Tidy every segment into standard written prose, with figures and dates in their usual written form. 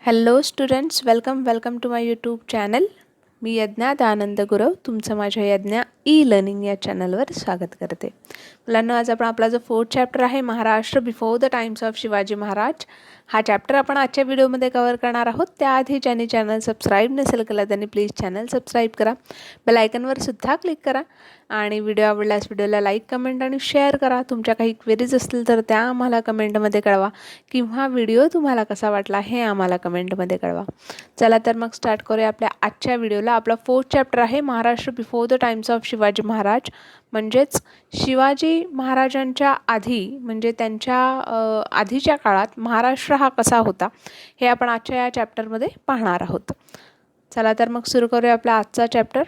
Hello students, welcome to my YouTube channel. मी यज्ञा दानंद गुरव तुमचं माझ्या यज्ञा ई लर्निंग या चॅनलवर स्वागत करते. मुलांना आज आपण आपला जो 4th चॅप्टर आहे Maharashtra before the times of Shivaji Maharaj, हा चॅप्टर आपण आजच्या व्हिडिओमध्ये कव्हर करणार आहोत. त्याआधी ज्यांनी चॅनल सबस्क्राईब नसेल केला त्यांनी प्लीज चॅनल सबस्क्राईब करा, बेल आयकॉनवर सुद्धा क्लिक करा आणि व्हिडिओ आवडल्यास व्हिडिओला लाईक, कमेंट आणि शेअर करा. तुमच्या काही क्वेरीज असतील तर त्या आम्हाला कमेंटमध्ये कळवा किंवा व्हिडिओ तुम्हाला कसा वाटला हे आम्हाला कमेंटमध्ये कळवा. चला तर मग स्टार्ट करूया आपल्या आजच्या व्हिडिओला. आपला 4th चॅप्टर आहे Maharashtra before the times of Shivaji Maharaj, म्हणजेच शिवाजी महाराजांच्या आधी म्हणजे त्यांच्या आधीच्या काळात महाराष्ट्र हा कसा होता हे आपण आजच्या या चॅप्टरमध्ये पाहणार आहोत. चला तर मग सुरू करूया आपला आजचा chapter.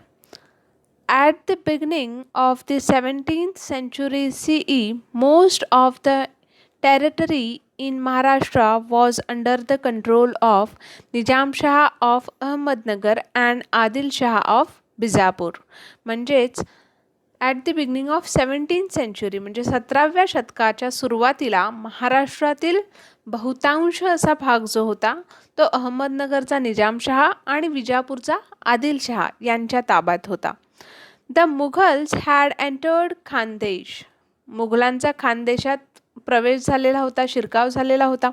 At the beginning of the 17th century CE, most of the territory in Maharashtra was under the control of Nizam Shah of Ahmednagar and Adil Shah of Bijapur. म्हणजेच at the beginning of 17th century म्हणजे 17व्या शतकाच्या सुरुवातीला महाराष्ट्रातील बहुतांश असा भाग जो होता तो अहमदनगरचा निजामशहा आणि विजापूरचा आदिलशहा यांच्या ताब्यात होता. The Mughals had entered Khandesh. मुघलांचा खानदेशात प्रवेश झालेला होता, शिरकाव झालेला होता.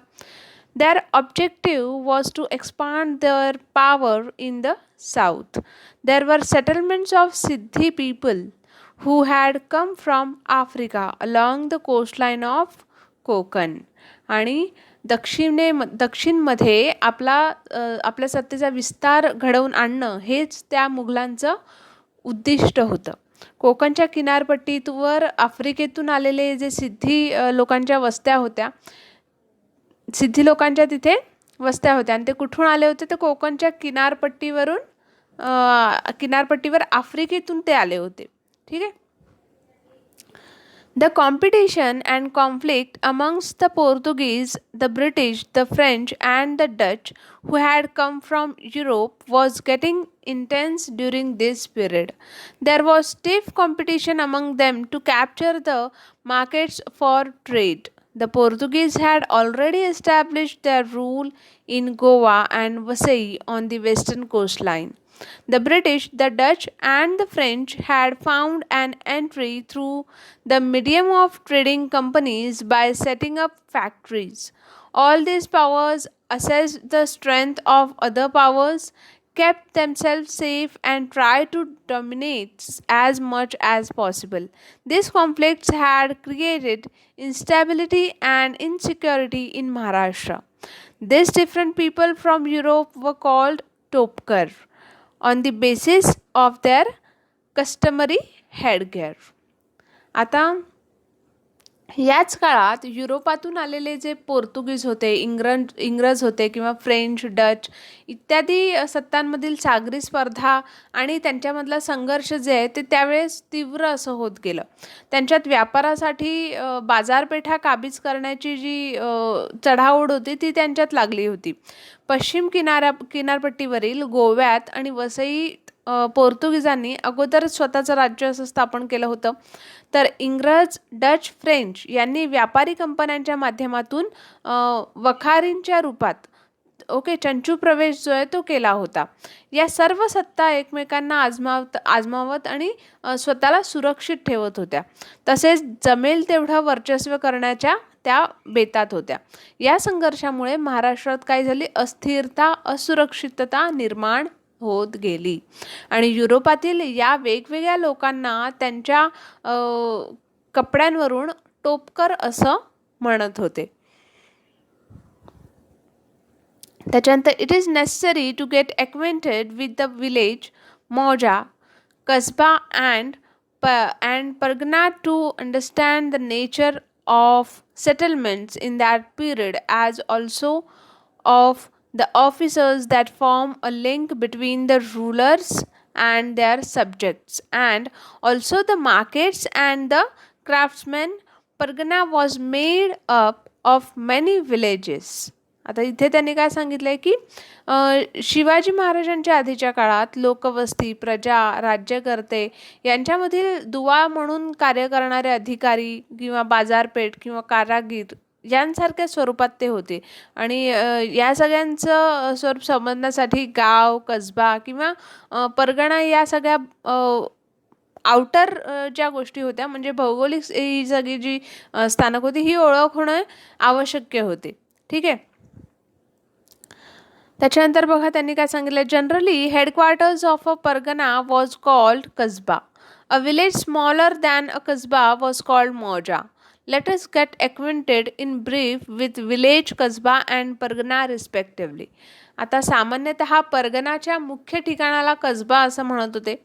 Their objective was to expand their power in the south. There were settlements of Siddhi people who had come from Africa along the coastline of Konkan. आणि दक्षिणमध्ये आपल्या सत्तेचा विस्तार घडवून आणणं हेच त्या मुघलांचं उद्दिष्ट होतं. कोकणच्या किनारपट्टीवर आफ्रिकेतून आलेले जे सिद्धी लोकांच्या वस्त्या होत्या, सिद्धी लोकांच्या तिथे वस्त्या होत्या आणि ते कुठून आले होते तर कोकणच्या किनारपट्टीवर आफ्रिकेतून ते आले होते. ठीक आहे. The competition and conflict amongst the Portuguese, the British, the French and the Dutch who had come from Europe was getting intense during this period. There was stiff competition among them to capture the markets for trade. The Portuguese had already established their rule in Goa and Vasai on the western coastline. The British, the Dutch and the French had found an entry through the medium of trading companies by setting up factories. All these powers assessed the strength of other powers, kept themselves safe and tried to dominate as much as possible. These conflicts had created instability and insecurity in Maharashtra. These different people from Europe were called Topkar on the basis of their customary headgear. आता याच काळात युरोपातून आलेले जे पोर्तुगीज होते, इंग्रज होते किंवा French, Dutch इत्यादी सत्तांमधील सागरी स्पर्धा आणि त्यांच्यामधला संघर्ष जे आहे ते त्यावेळेस तीव्र असं होत गेलं. त्यांच्यात व्यापारासाठी बाजारपेठा काबीज करण्याची जी चढाओढ होती ती त्यांच्यात लागली होती. पश्चिम किनारपट्टीवरील गोव्यात आणि वसईत पोर्तुगीजांनी अगोदर स्वतःचं राज्य असं स्थापन केलं होतं, तर इंग्रज, डच, फ्रेंच यांनी व्यापारी कंपन्यांच्या माध्यमातून वखारींच्या रूपात चंचू प्रवेश जो आहे तो केला होता. या सर्व सत्ता एकमेकांना आजमावत आणि स्वतःला सुरक्षित ठेवत होत्या. तसेच जमेल तेवढं वर्चस्व करण्याच्या त्या बेतात होत्या. या संघर्षामुळे महाराष्ट्रात काय झाली, अस्थिरता, असुरक्षितता निर्माण होत गेली आणि युरोपातील या वेगवेगळ्या लोकांना त्यांच्या कपड्यांवरून टोपकर असं म्हणत होते. त्याच्यानंतर it is necessary to get acquainted with the village, mauza, kasba and pargana to understand the nature of settlements in that period, as also of the officers that form a link between the rulers and their subjects, and also the markets and the craftsmen. Pargana was made up of many villages. आता इथे त्यांनी काय सांगितलंय की शिवाजी महाराजांच्या आधीच्या काळात लोकवस्ती, प्रजा, राज्यकर्ते यांच्यामधील दुवा म्हणून कार्य करणारे अधिकारी किंवा बाजारपेठ किंवा कारागीर यांसारख्या स्वरूपात ते होते. आणि या सगळ्यांचं स्वरूप समजण्यासाठी गाव, कसबा किंवा परगणा या सगळ्या आउटर ज्या गोष्टी होत्या, म्हणजे भौगोलिक ही सगळी जी स्थानक होती, ही ओळख होणं आवश्यक होते. ठीक आहे. त्याच्यानंतर बघा त्यांनी काय सांगितलं, generally headquarters of a pargana was called kasba. A village smaller than a kasba was called mauza. Let us get acquainted in brief with village, kasba and pargana respectively. आता सामान्यतः परगणाच्या मुख्य ठिकाणाला कसबा असं म्हणत होते.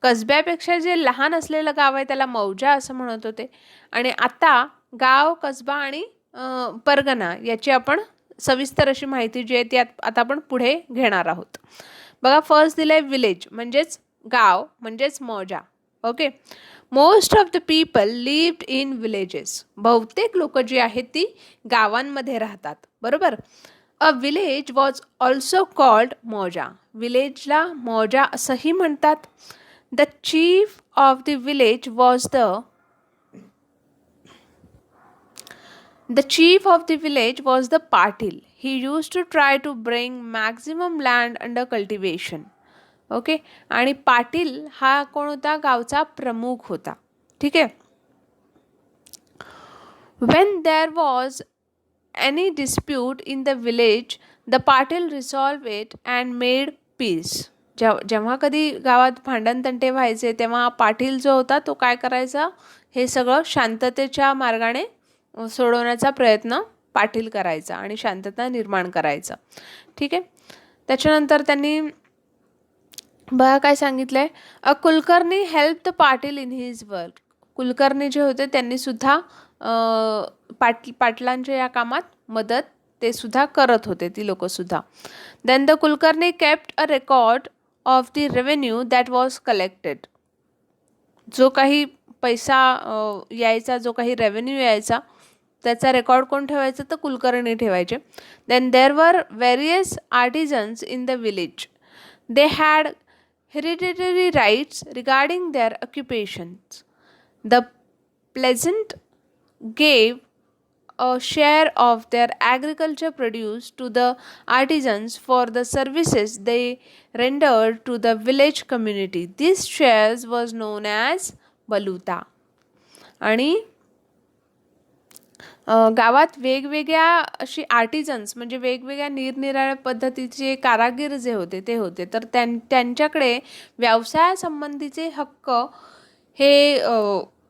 कसब्यापेक्षा जे लहान असलेलं गाव आहे त्याला मौजा असं म्हणत होते. आणि आता गाव, कसबा आणि परगणा याची आपण सविस्तर अशी माहिती जी आहे ती आता आपण पुढे घेणार आहोत. बघा, फर्स्ट दिलंय विलेज म्हणजेच गाव म्हणजेच मौजा. Okay. Most of the people lived in villages. बहुतेक लोक जी आहेत ती गावांमध्ये राहतात. बरोबर. A village was also called मौजा. विलेजला मौजा असंही म्हणतात. The chief of the village was The chief of the village was the Patil. He used to try to bring maximum land under cultivation. Okay. आणि पाटील हा कोण होता? गावचा प्रमुख होता. ठीक आहे. When there was any dispute in the village, the Patil resolved it and made peace. जेव्हा कधी गावात भांडणतंटे व्हायचे तेव्हा पाटील जो होता तो काय करायचा? हे सगळं शांततेच्या मार्गाने सोडवण्याचा प्रयत्न पाटील करायचा आणि शांतता निर्माण करायचा. ठीक आहे. त्याच्यानंतर त्यांनी बघा काय सांगितलंय, a Kulkarni help the Patil in his work. Kulkarni जे होते त्यांनी सुद्धा पाटलांच्या या कामात मदत ते सुद्धा करत होते, ती लोक सुद्धा. Then the Kulkarni kept a record of the revenue that was collected. जो काही पैसा यायचा, जो काही रेव्हेन्यू यायचा त्याचा रेकॉर्ड कोण ठेवायचं? तर कुलकर्णी ठेवायचे. Then there were various artisans in the village. They had hereditary rights regarding their occupations. The peasant gave a share of their agriculture produce to the artisans for the services they rendered to the village community. These shares was known as baluta. आणि गावात वेगवेगळ्या अशी आर्टिझन्स म्हणजे वेगवेगळ्या निरनिराळ्या पद्धतीचे कारागीर जे होते ते होते. तर त्यांच्याकडे व्यवसायासंबंधीचे हक्क हे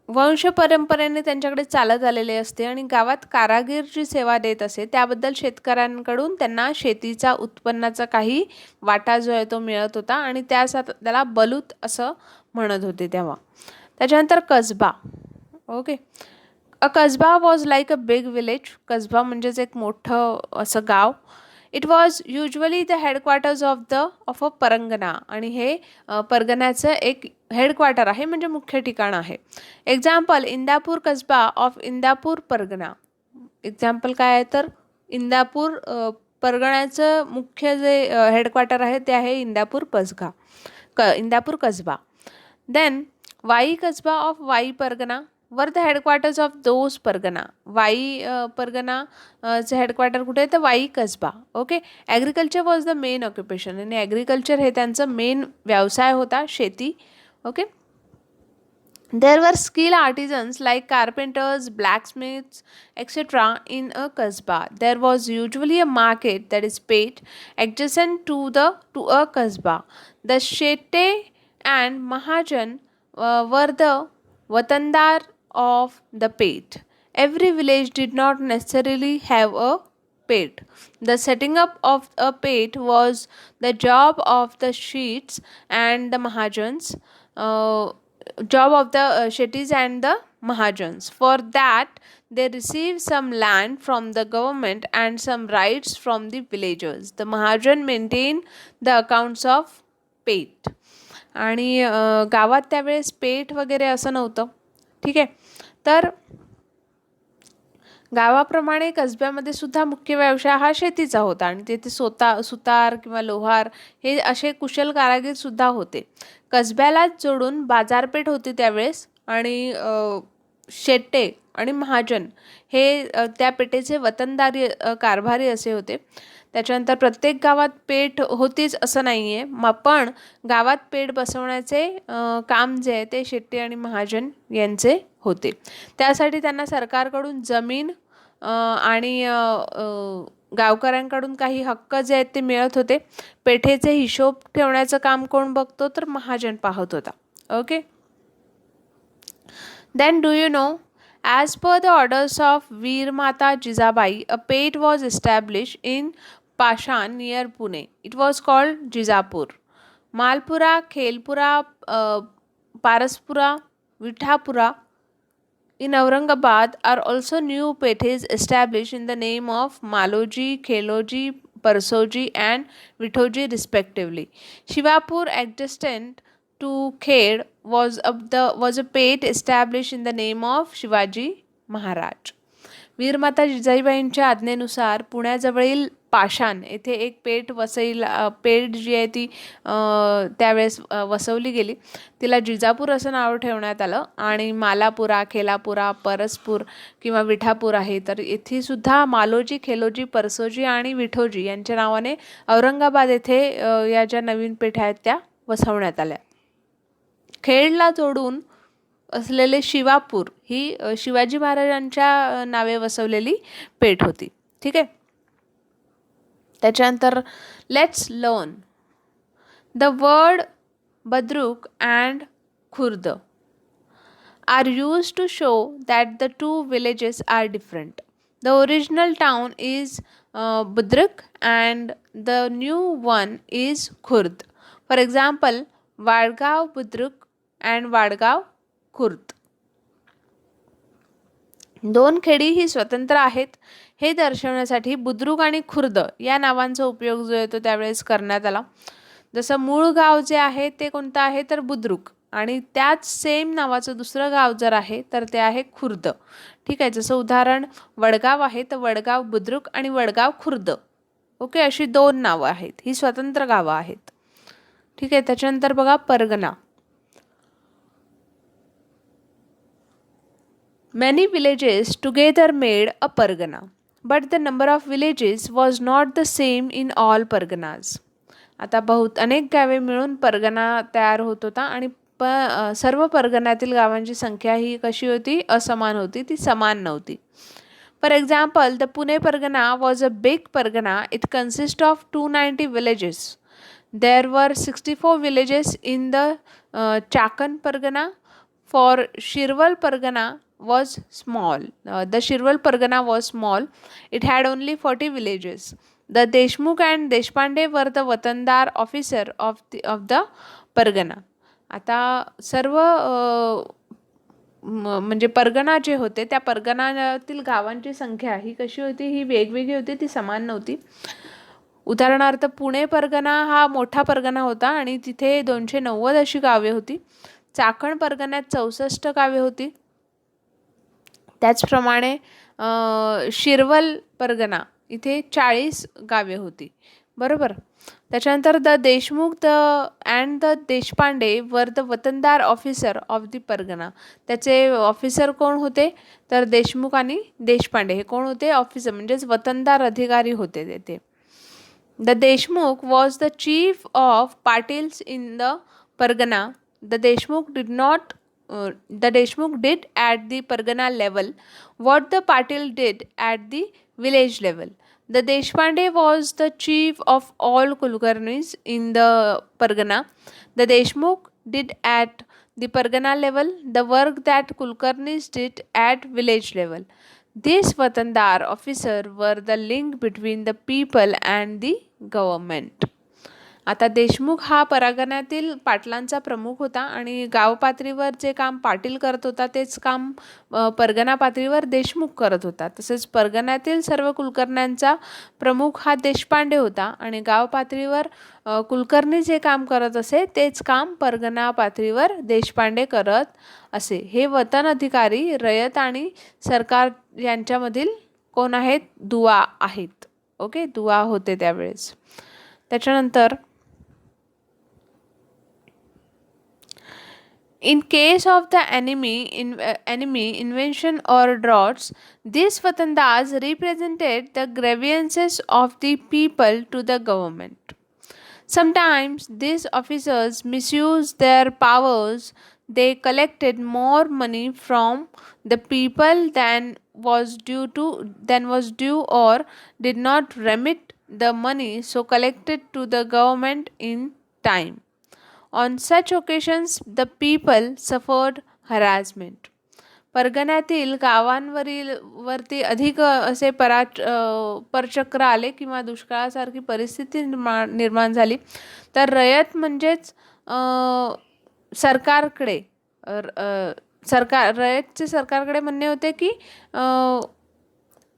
वंश परंपरेने त्यांच्याकडे चालत आलेले असते. आणि गावात कारागीर जी सेवा देत असे त्याबद्दल शेतकऱ्यांकडून त्यांना शेतीचा उत्पन्नाचा काही वाटा जो आहे तो मिळत होता आणि त्याला बलूत असं म्हणत होते तेव्हा. त्याच्यानंतर कसबा. Okay. A kasba was like a big village. कसबा म्हणजेच एक मोठं असं गाव. It was usually the headquarters of a pargana. आणि हे परगण्याचं एक हेडक्वार्टर आहे म्हणजे मुख्य ठिकाण आहे. Example, Indapur Kasba of Indapur Pargana. Example काय आहे तर इंदापूर परगण्याचं मुख्य जे हेडक्वार्टर आहे ते आहे इंदापूर इंदापूर कसबा. Then Wai kasba of Wai pargana were the headquarters of those pargana. Wai परगणाचं हेडक्वार्टर कुठे आहे तर वाई कसबा. Okay. Agriculture was the main occupation. आणि ॲग्रिकल्चर हे त्यांचं मेन व्यवसाय होता, शेती. Okay. There were skill artisans like carpenters, blacksmiths etcetera in a kasba. There was usually a market that is peth adjacent to a kasbah. The Shete and Mahajan were the watandar of the pate. Every village did not necessarily have a pate. The setting up of a pate was the job of the Sheets and the Mahajans. Job of the Shetties and the Mahajans. For that, they received some land from the government and some rights from the villagers. The Mahajan maintained the accounts of pate. आणि गावात त्यावेळेस पेठ वगैरे असं नव्हतं. ठीक आहे. तर गावाप्रमाणे कसब्यामध्ये सुद्धा मुख्य व्यवसाय हा शेतीचा होता आणि तेथे सुतार किंवा लोहार हे असे कुशल कारागीर सुद्धा होते. कसब्यालाच जोडून बाजारपेठ होती त्यावेळेस. आणि शेटे आणि महाजन हे त्या पेठेचे वतनदारी कारभारी असे होते. त्याच्यानंतर प्रत्येक गावात पेठ होतीच असं नाही आहे, पण गावात पेठ बसवण्याचे काम जे आहे ते शेट्टी आणि महाजन यांचे होते. त्यासाठी त्यांना सरकारकडून जमीन आणि गावकऱ्यांकडून काही हक्क जे आहेत ते मिळत होते. पेठेचे हिशोब ठेवण्याचं काम कोण बघतो, तर महाजन पाहत होता. Okay. Then do you know, as per the orders of Veer Mata Jizabai, a pate was established in Pashan near Pune. It was called Jizapur. Malpura, Khelpura, Paraspura, Vithapura in Aurangabad are also new pates established in the name of Maloji, Kheloji, Parsoji and Vithoji respectively. Shivapur adjacent to Khed was a pate established in the name of Shivaji Maharaj. वीरमाता जिजाईबाईंच्या आज्ञेनुसार पुण्याजवळील पाषाण येथे एक पेठ जी आहे ती त्यावेळेस वसवली गेली. तिला जिजापूर असं नाव ठेवण्यात आलं. आणि मालापुरा, खेलापुरा, परसपूर किंवा विठापूर आहे, तर येथे सुद्धा मालोजी, खेलोजी, परसोजी आणि विठोजी यांच्या नावाने औरंगाबाद येथे या ज्या नवीन पेठा आहेत त्या वसवण्यात आल्या. खेडला जोडून असलेले शिवापूर ही शिवाजी महाराजांच्या नावे वसवलेली पेठ होती. ठीक आहे. त्याच्यानंतर let's learn the word budruk and khurd are used to show that the two villages are different. The original town is budruk and the new one is khurd. For example, Wadgaon Budruk and Wadgaon Khurd. दोन खेडी ही स्वतंत्र आहेत हे दर्शवण्यासाठी बुद्रुक आणि खुर्द या नावांचा उपयोग जो आहे तो त्यावेळेस करण्यात आला. जसं मूळ गाव जे आहे ते कोणतं आहे, तर बुद्रुक, आणि त्याच सेम नावाचं दुसरं गाव जर आहे तर ते आहे खुर्द. ठीक आहे. जसं उदाहरण वडगाव आहे तर वडगाव बुद्रुक आणि वडगाव खुर्द. ओके, अशी दोन नावं आहेत, ही स्वतंत्र गावं आहेत. ठीक आहे. त्याच्यानंतर बघा परगणा. Many villages together made a pargana, but the number of villages was not the same in all parganas. आता अनेक गावे मिळून परगणा तयार होत होता आणि सर्व परगणातील गावांची संख्या ही कशी होती, असमान होती, ती समान नव्हती. For example, the Pune Pargana was a big Pargana. It consist of 290 villages. There were 64 villages in the Chakan Pargana. For Shirwal Pargana was small. The Shirwal Pargana was small. It had only 40 villages. The Deshmukh and Deshpande were the वतनदार officer of the Pargana. आता सर्व म्हणजे परगणा जे होते त्या परगणातील गावांची संख्या ही कशी होती, ही वेगवेगळी होती, ती समान नव्हती. उदाहरणार्थ पुणे परगणा हा मोठा परगणा होता आणि तिथे 290 अशी गावे होती. चाकण परगण्यात 64 गावे होती. त्याचप्रमाणे शिरवल परगणा इथे 40 गावे होती. बरोबर. त्याच्यानंतर the Deshmukh and the Deshpande were the watandar officer of the pargana. त्याचे ऑफिसर कोण होते, तर देशमुख आणि देशपांडे हे कोण होते, ऑफिसर म्हणजेच वतनदार अधिकारी होते तेथे. The Deshmukh was the chief of Patils in the pargana. The Deshmukh did at the Pargana level what the Patil did at the village level. The Deshpande was the chief of all Kulkarnis in the Pargana. The Deshmukh did at the Pargana level the work that Kulkarnis did at village level. These Vatandar officer were the link between the people and the government. आता देशमुख हा परगण्यातील पाटलांचा प्रमुख होता आणि गाव पातळीवर जे काम पाटील करत होता तेच काम परगणा पातळीवर देशमुख करत होता. तसेच परगण्यातील सर्व कुलकर्ण्यांचा प्रमुख हा देशपांडे होता आणि गाव पातळीवर कुलकर्णी जे काम करत असे तेच काम परगणा पातळीवर देशपांडे करत असे. हे वतन अधिकारी, रयत आणि सरकार यांच्यामधील कोण आहेत, दुवा आहेत. ओके, दुवा होते त्यावेळेस. त्याच्यानंतर In case of the enemy invention or droughts, these vatandas represented the grievances of the people to the government. Sometimes these officers misused their powers. They collected more money from the people than was due, or did not remit the money so collected to the government in time. On such occasions, the people suffered harassment. परगण्यातील गावांवरील वरती अधिक असे परचक्र आले किंवा दुष्काळासारखी परिस्थिती निर्माण झाली, तर रयत म्हणजेच सरकारकडे रयतचे सरकारकडे म्हणणे होते की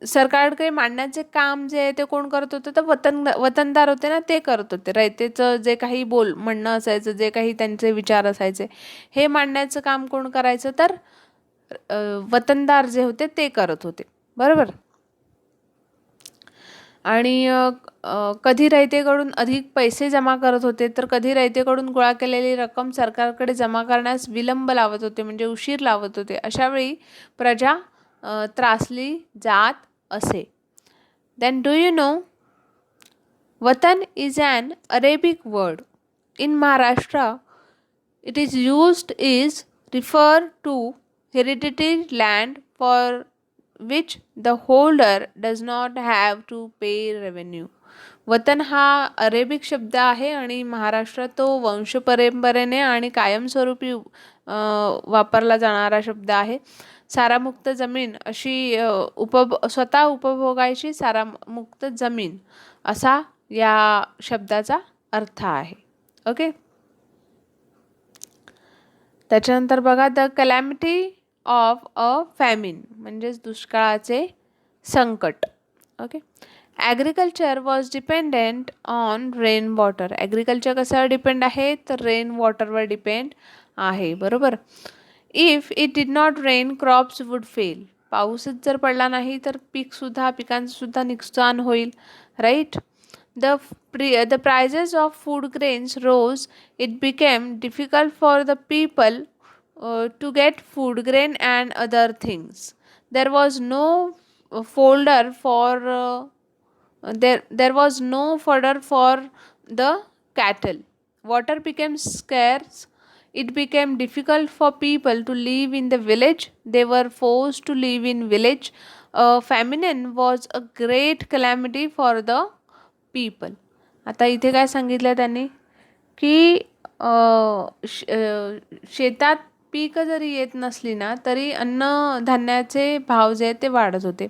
सरकारकडे मांडण्याचे काम जे आहे ते कोण करत होतं, तर वतनदार होते ना, ते करत होते. रयतेचं जे काही म्हणणं असायचं, जे काही त्यांचे विचार असायचे, हे मांडण्याचं काम कोण करायचं, तर वतनदार जे होते ते करत होते. बरोबर. आणि कधी रयतेकडून अधिक पैसे जमा करत होते, तर कधी रयतेकडून गोळा केलेली रक्कम सरकारकडे जमा करण्यास विलंब लावत होते, म्हणजे उशीर लावत होते. अशावेळी प्रजा त्रासली जात असे. देन डू यू नो, वतन is an Arabic word. In Maharashtra it is used is refer to hereditary land for which the holder does not have to pay revenue. वतन हा अरेबिक शब्द आहे आणि महाराष्ट्रात तो वंशपरंपरेने आणि कायमस्वरूपी वापरला जाणारा शब्द आहे. सारामुक्त जमीन अशी स्वतः उपभोगायची सारामुक्त जमीन असा या शब्दाचा अर्थ आहे. ओके. त्याच्यानंतर बघा, the calamity of a famine म्हणजेच दुष्काळाचे संकट. Okay. Agriculture was dependent on rain water. Agriculture कशावर डिपेंड आहे, तर रेन वॉटरवर डिपेंड आहे. बरोबर. If it did not rain crops would fail. पाऊसच जर पडला नाही तर पिकांचं सुद्धा नुकसान होईल. Right. The prices of food grains rose. It became difficult for the people to get food grain and other things. There was no folder for there was no fodder for the cattle. Water became scarce. It became difficult for people to live in the village. They were forced to live in village. Famine was a great calamity for the people. आता इथे काय सांगितलं त्यांनी की शेतात पीक जरी येत नसली ना तरी अन्नधान्याचे भाव जे आहेत ते वाढत होते.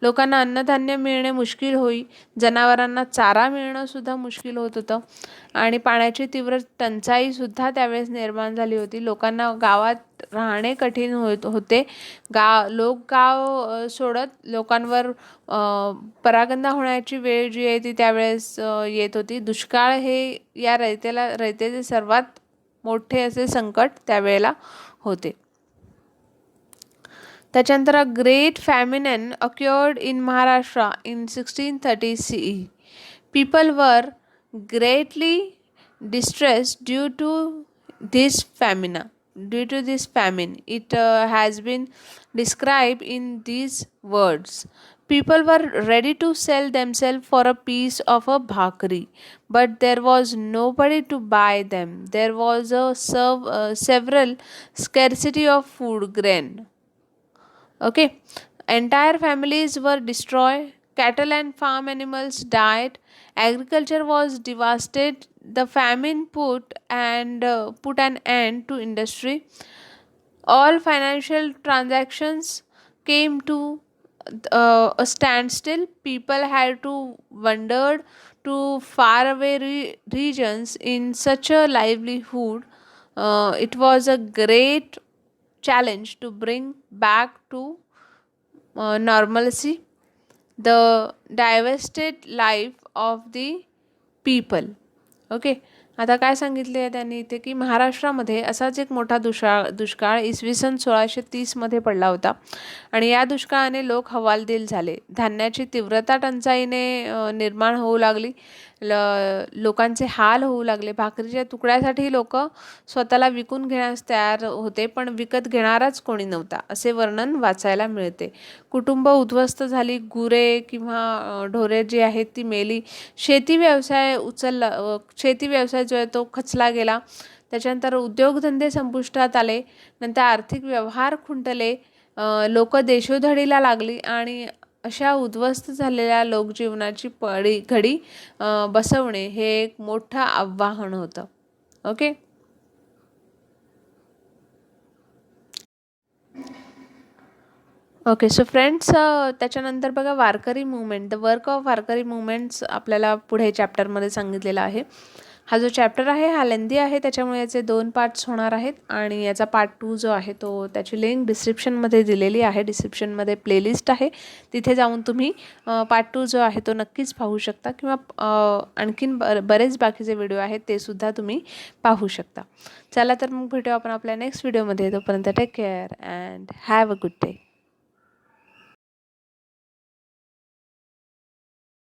लोकांना अन्नधान्य मिळणे मुश्किल होई. जनावरांना चारा मिळणं सुद्धा मुश्किल होत होतं आणि पाण्याची तीव्र टंचाईसुद्धा त्यावेळेस निर्माण झाली होती. लोकांना गावात राहणे कठीण होते. लोक गाव सोडत लोकांवर परागंदा होण्याची वेळ जी आहे ती त्यावेळेस येत होती. दुष्काळ हे या रयतेचे सर्वात मोठे असे संकट त्यावेळेला होते. त्याच्यानंतर a great famine occurred in Maharashtra in 1630 CE. People were greatly distressed due to this famine. It has been described in these words. People were ready to sell themselves for a piece of a bhakri, but there was nobody to buy them. There was a several scarcity of food grain. Okay. Entire families were destroyed. Cattle and farm animals died. Agriculture was devastated. The famine put an end to industry. All financial transactions came to a standstill. People had to wander to faraway regions in such a livelihood. It was a great challenge to bring back to normalcy the devastated life of the people. Okay. आता काय सांगितले आहे त्यांनी इथे की महाराष्ट्रामध्ये असाच एक मोठा दुष्काळ इसवी सन 1630मध्ये पडला होता आणि या दुष्काळाने लोक हवालदिल झाले. धान्याची तीव्रता टंचाईने निर्माण होऊ लागली. लोकांचे हाल होऊ लागले. भाकरीच्या तुकड्यासाठी लोक स्वतःला विकून घेण्यास तयार होते, पण विकत घेणाराच कोणी नव्हता, असे वर्णन वाचायला मिळते. कुटुंब उद्ध्वस्त झाली, गुरे किंवा ढोरे जी आहेत ती मेली. शेती व्यवसाय जो आहे तो खचला गेला. त्याच्यानंतर उद्योगधंदे संपुष्टात आले. नंतर आर्थिक व्यवहार खुंटले. लोक देशोधडीला लागली आणि अशा उद्ध्वस्त झालेल्या लोकजीवनाची घडी बसवणे हे एक मोठं आव्हान होतं. ओके. ओके, सो फ्रेंड्स, त्याच्यानंतर बघा Warkari movement, the work of Warkari movements आपल्याला पुढे चॅप्टरमध्ये सांगितलेला आहे. हा जो चॅप्टर आहे हा लेंदी आहे, त्याच्यामुळे याचे 2 पार्ट्स होणार आहेत आणि याचा पार्ट 2 जो आहे तो त्याची लिंक डिस्क्रिप्शनमध्ये दिलेली आहे. डिस्क्रिप्शनमध्ये प्लेलिस्ट आहे, तिथे जाऊन तुम्ही पार्ट 2 जो आहे तो नक्कीच पाहू शकता, किंवा आणखीन बरेच बाकीचे व्हिडिओ आहेत ते सुद्धा तुम्ही पाहू शकता. चला तर मग भेटू आपण आपल्या नेक्स्ट व्हिडिओमध्ये. तोपर्यंत take care and have a good day.